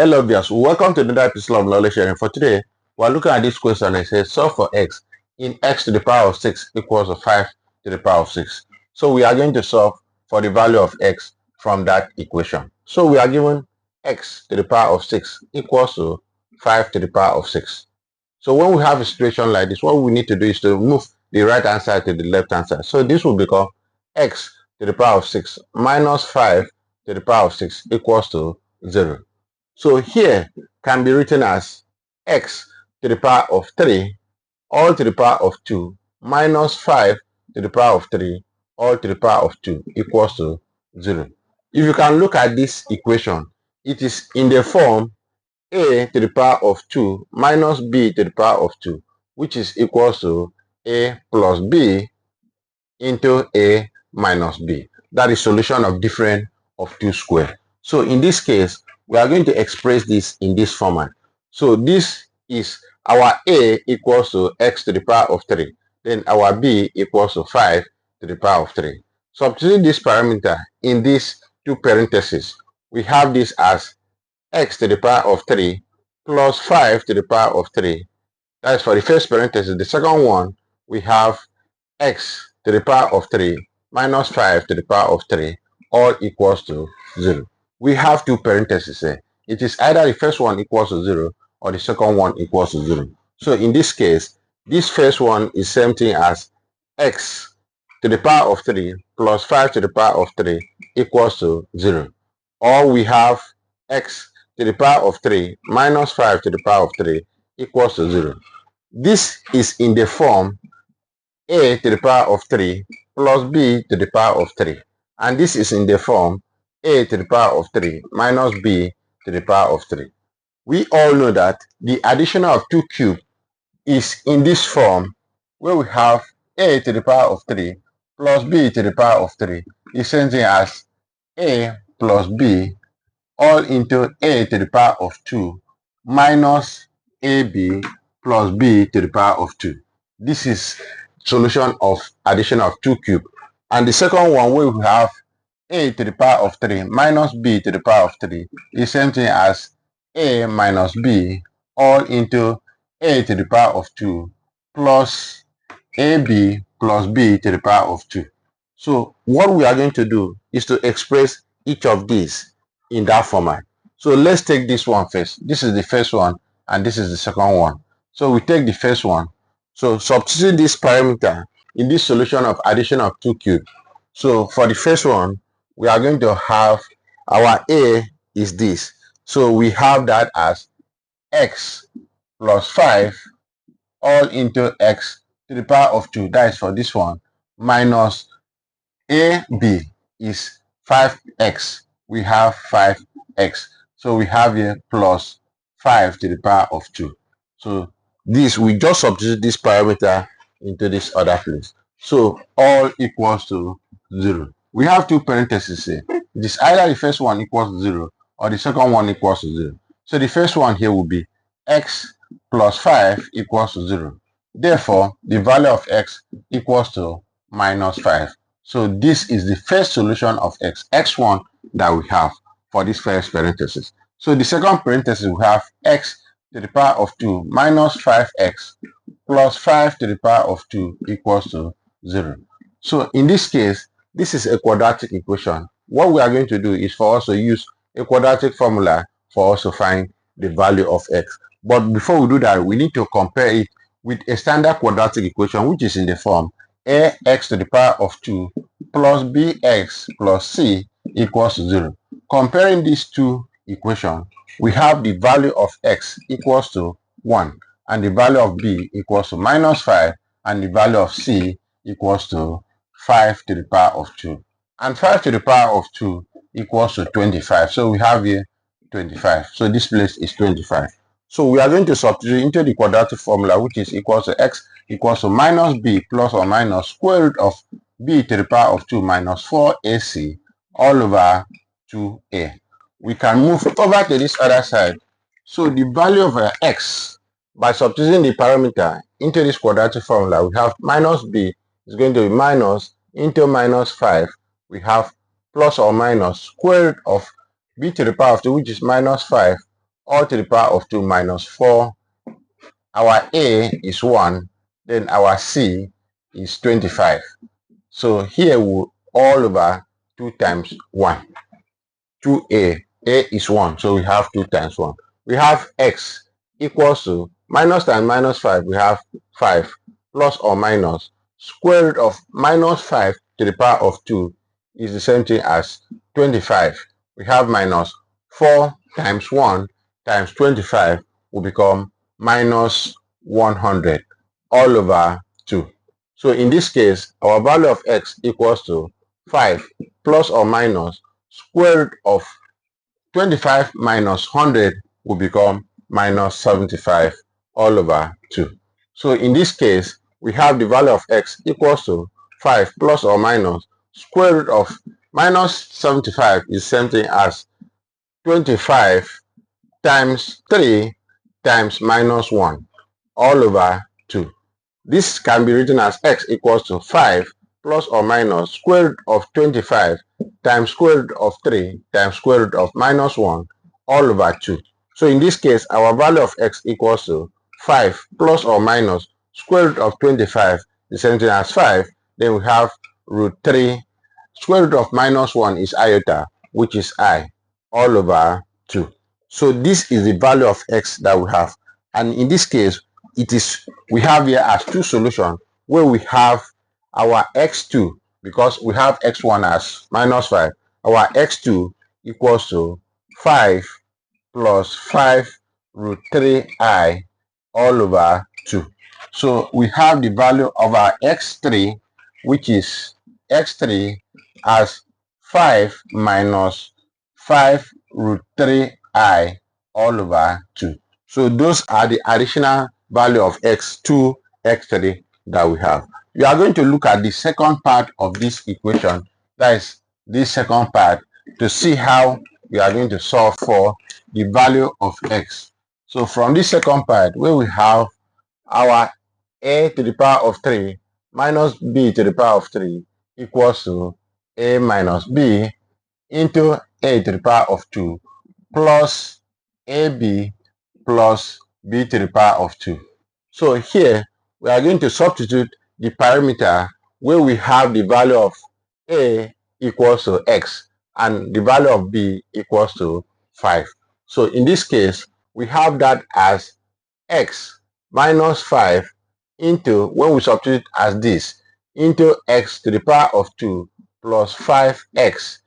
Hello viewers, welcome to another episode of knowledge sharing. For today, we are looking at this question. It says solve for x in x to the power of 6 equals to 5 to the power of 6. So we are going to solve for the value of x from that equation. So we are given x to the power of 6 equals to 5 to the power of 6. So when we have a situation like this, what we need to do is to move the right hand side to the left hand side. So this will become x to the power of 6 minus 5 to the power of 6 equals to 0. So here can be written as x to the power of 3 all to the power of 2 minus 5 to the power of 3 all to the power of 2 equals to 0. If you can look at this equation, it is in the form a to the power of 2 minus b to the power of 2, which is equals to a plus b into a minus b. That is solution of difference of 2 squared. So in this case, we are going to express this in this format. So this is our a equals to x to the power of 3. Then our b equals to 5 to the power of 3. Substitute this parameter in these two parentheses. We have this as x to the power of 3 plus 5 to the power of 3. That is for the first parenthesis. The second one, we have x to the power of 3 minus 5 to the power of 3 all equals to 0. We have two parentheses here. It is either the first one equals to 0 or the second one equals to 0. So in this case, this first one is same thing as x to the power of 3 plus 5 to the power of 3 equals to 0. Or we have x to the power of 3 minus 5 to the power of 3 equals to 0. This is in the form a to the power of 3 plus b to the power of 3. And this is in the form a to the power of 3 minus b to the power of 3. We all know that the addition of 2 cubed is in this form where we have a to the power of 3 plus b to the power of 3 is same thing as a plus b all into a to the power of 2 minus ab plus b to the power of 2. This is solution of addition of 2 cubed. And the second one where we have a to the power of 3 minus b to the power of 3 is same thing as a minus b all into a to the power of 2 plus ab plus b to the power of 2. So what we are going to do is to express each of these in that format. So let's take this one first. This is the first one and this is the second one. So we take the first one. So substitute this parameter in this solution of addition of 2 cubed. So for the first one, we are going to have our a is this. So we have that as x plus 5 all into x to the power of 2. That is for this one. Minus ab is 5x. We have 5x. So we have here plus 5 to the power of 2. So this, we just substitute this parameter into this other place. So all equals to 0. We have two parentheses here. It is either the first one equals to 0 or the second one equals to 0. So the first one here will be x plus 5 equals to 0. Therefore, the value of x equals to minus 5. So this is the first solution of x, x1 that we have for this first parenthesis. So the second parenthesis we have x to the power of 2 minus 5x plus 5 to the power of 2 equals to 0. So in this case, this is a quadratic equation. What we are going to do is for us to use a quadratic formula for us to find the value of x. But before we do that, we need to compare it with a standard quadratic equation, which is in the form ax to the power of 2 plus bx plus c equals to 0. Comparing these two equations, we have the value of x equals to 1 and the value of b equals to minus 5 and the value of c equals to 5 to the power of 2. And 5 to the power of 2 equals to 25. So we have here 25. So this place is 25. So we are going to substitute into the quadratic formula, which is equals to x equals to minus b plus or minus square root of b to the power of 2 minus 4ac all over 2a. We can move over to this other side. So the value of x, by substituting the parameter into this quadratic formula, we have minus b is going to be minus into minus 5. We have plus or minus square root of b to the power of 2, which is minus 5, all to the power of 2 minus 4. Our A is 1, then our C is 25. So here we all over 2 times 1. 2A. A is 1, so we have 2 times 1. We have x equals to minus times minus 5, we have 5, plus or minus square root of minus 5 to the power of 2 is the same thing as 25. We have minus 4 times 1 times 25 will become minus 100 all over 2. So in this case, our value of x equals to 5 plus or minus square root of 25 minus 100 will become minus 75 all over 2. So in this case, we have the value of x equals to 5 plus or minus square root of minus 75 is same thing as 25 times 3 times minus 1 all over 2. This can be written as x equals to 5 plus or minus square root of 25 times square root of 3 times square root of minus 1 all over 2. So in this case, our value of x equals to 5 plus or minus square root of 25 the same thing as 5. Then we have root 3. Square root of minus 1 is iota, which is I, all over 2. So this is the value of x that we have. And in this case, we have here as two solutions where we have our x2, because we have x1 as minus 5. Our x2 equals to 5 plus 5 root 3i all over 2. So we have the value of our x3, which is x3 as 5 minus 5 root 3i all over 2. So those are the additional value of x2, x3 that we have. We are going to look at the second part of this equation, that is this second part, to see how we are going to solve for the value of x. So from this second part, where we have our a to the power of 3 minus b to the power of 3 equals to a minus b into a to the power of 2 plus ab plus b to the power of 2. So here we are going to substitute the parameter where we have the value of a equals to x and the value of b equals to 5. So in this case, we have that as x minus 5 into, when we substitute as this, into x to the power of 2 plus 5x.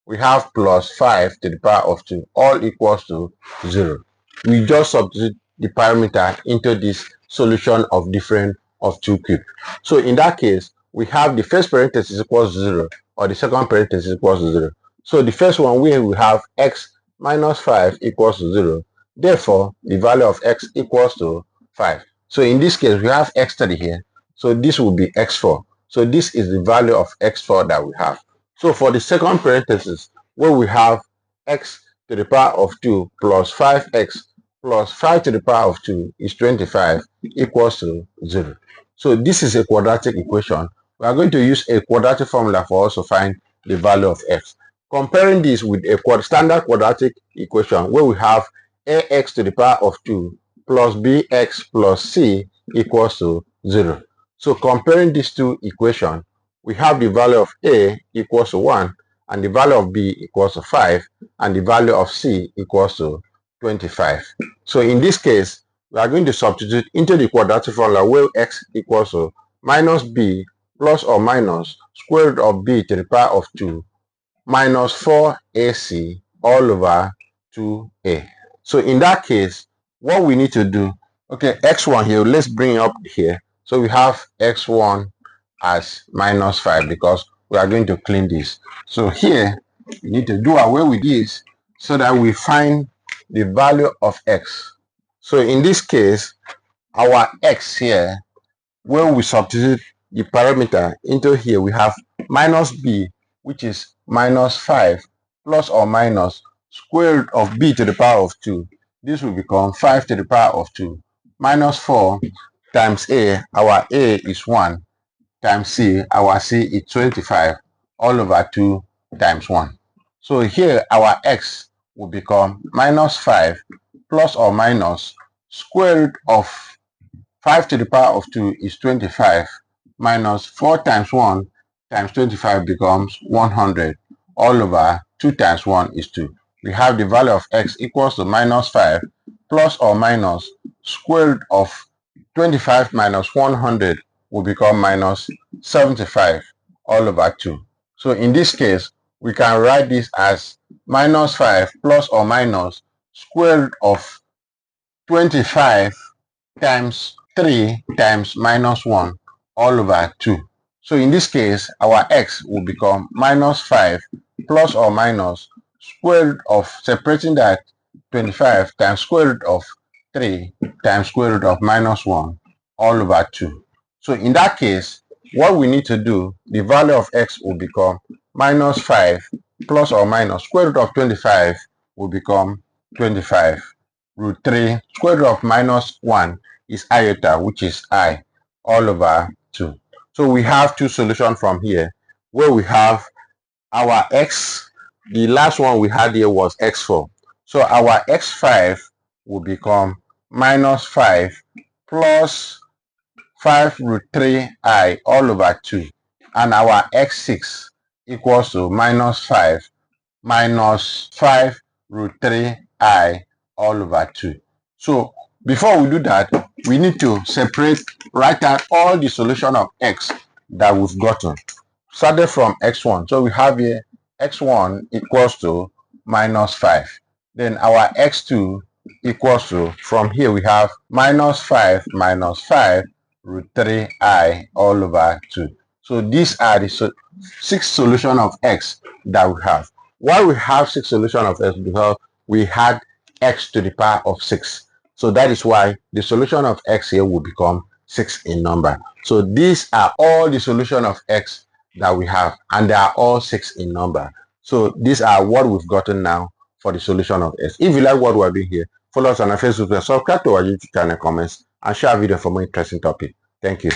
We have plus 5 to the power of 2, all equals to 0. We just substitute the parameter into this solution of difference of 2 cubed. So in that case, we have the first parenthesis equals 0, or the second parenthesis equals 0. So the first one, we have x minus 5 equals to 0. Therefore, the value of x equals to 5. So in this case, we have x3 here. So this will be x4. So this is the value of x4 that we have. So for the second parenthesis, where we have x to the power of 2 plus 5x plus 5 to the power of 2 is 25 equals to 0. So this is a quadratic equation. We are going to use a quadratic formula for us to find the value of x. Comparing this with a standard quadratic equation where we have ax to the power of 2 plus bx plus c equals to 0. So comparing these two equations, we have the value of a equals to 1 and the value of b equals to 5 and the value of c equals to 25. So in this case, we are going to substitute into the quadratic formula where x equals to minus b plus or minus square root of b to the power of 2 minus 4ac all over 2a. So in that case, what we need to do, okay, x1 here, let's bring it up here. So we have x1 as minus 5 because we are going to clean this. So here, we need to do away with this so that we find the value of x. So in this case, our x here, when we substitute the parameter into here, we have minus b, which is minus 5, plus or minus square root of b to the power of 2. This will become 5 to the power of 2, minus 4 times a, our a is 1, times c, our c is 25, all over 2 times 1. So here, our x will become minus 5 plus or minus square root of 5 to the power of 2 is 25 minus 4 times 1 times 25 becomes 100 all over 2 times 1 is 2. We have the value of x equals to minus 5 plus or minus square root of 25 minus 100 will become minus 75 all over 2. So in this case, we can write this as minus 5 plus or minus square root of 25 times 3 times minus 1 all over 2. So in this case, our x will become minus 5 plus or minus square root of, separating that, 25 times square root of 3 times square root of minus 1 all over 2. So in that case, what we need to do, the value of x will become minus 5 plus or minus square root of 25 will become 25 root 3 square root of minus 1 is iota, which is I, all over 2. So we have two solutions from here, where we have our x, the last one we had here was x4. So our x5 will become minus 5 plus 5 root 3I all over 2. And our x6 equals to minus 5 minus 5 root 3I all over 2. So before we do that, we need to write out all the solution of x that we've gotten, started from x1. So we have here x1 equals to minus 5. Then our x2 equals to, from here we have minus 5 minus 5 root 3I all over 2. So these are the 6 solutions of x that we have. Why we have 6 solutions of x? Because we had x to the power of 6. So that is why the solution of x here will become 6 in number. So these are all the solution of x that we have, and they are all 6 in number. So these are what we've gotten now for the solution of x. If you like what we're doing here, follow us on our Facebook page, subscribe to our YouTube channel, comments, and share our video for more interesting topics. Thank you.